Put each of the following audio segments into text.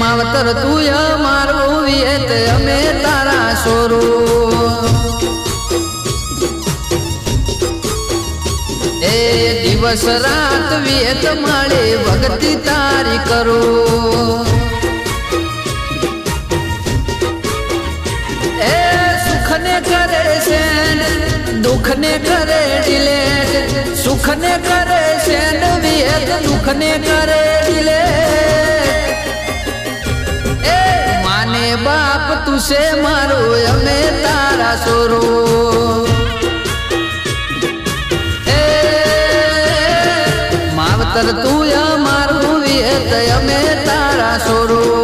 માવતર તું અમારું વિયત અમે તારા સોરું એ દિવસ રાત વિયત મળે ભક્તિ તારી કરું એ સુખને કરે છે દુઃખને કરે ડિલેટ સુખને કરે છે વિયત દુઃખને કરે ડિલેટ એ માને બાપ તું છે મારો અમે તારા સોરું એ માવતર તું અમારું વિયત અમે તારા સોરું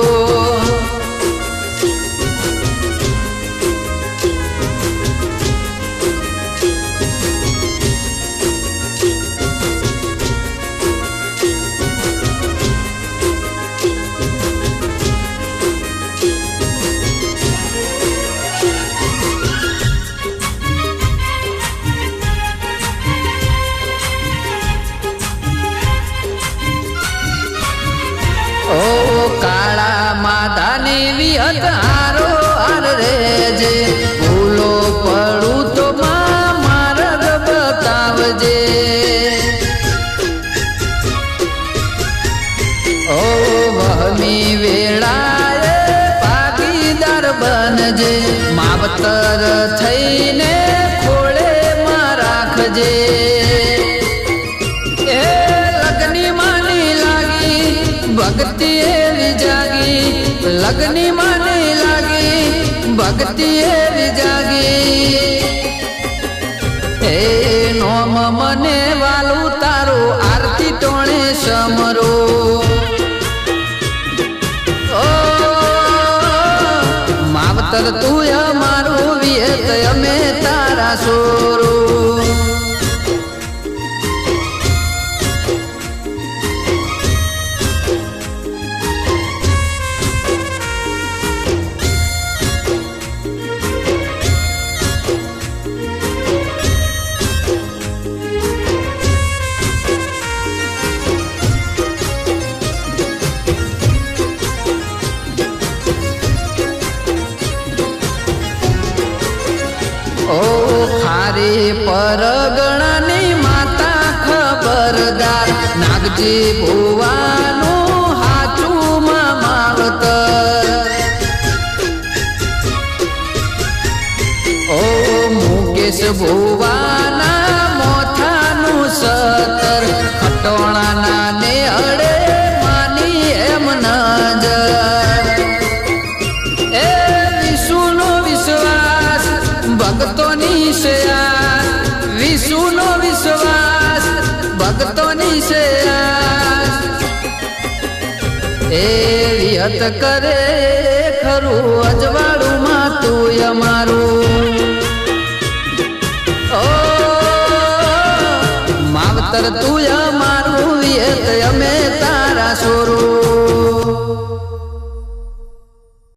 ઓ કાળા માધાની વિહત હારો હાર રેજે ભૂલો પડું તો માર્ગ બતાવજે ઓ વહમી વેળાએ ભાગીદાર બનજે માવતર થઈને ખોળે માં રાખજે ભક્તિ એવી જાગી લગની માની લાગી ભક્તિ એવી જાગી એ નોમ મને વાલું તારું આરતી ટોણે સમરો ઓ માવતર તું અમારું વિયત અમે તારા સોરું ઓ ખારી પરગણાની માતા ખબરદાર નાગજી ભુવાનું હાચું માવતર ઓ મુકેશ ભુવાના મોથાનું સતર ખટોણાના ને અડે માની એમ નજર એ વિષ્ણુનો વિશ્વાસ ભક્તોની શેયાર વિષ્ણુનો વિશ્વાસ ભક્તોની શેયાર એ વિહત કરે ખરું અજવાળું માં તું અમારું ઓ માવતર તું અમારું વિહત અમે તારા સોરું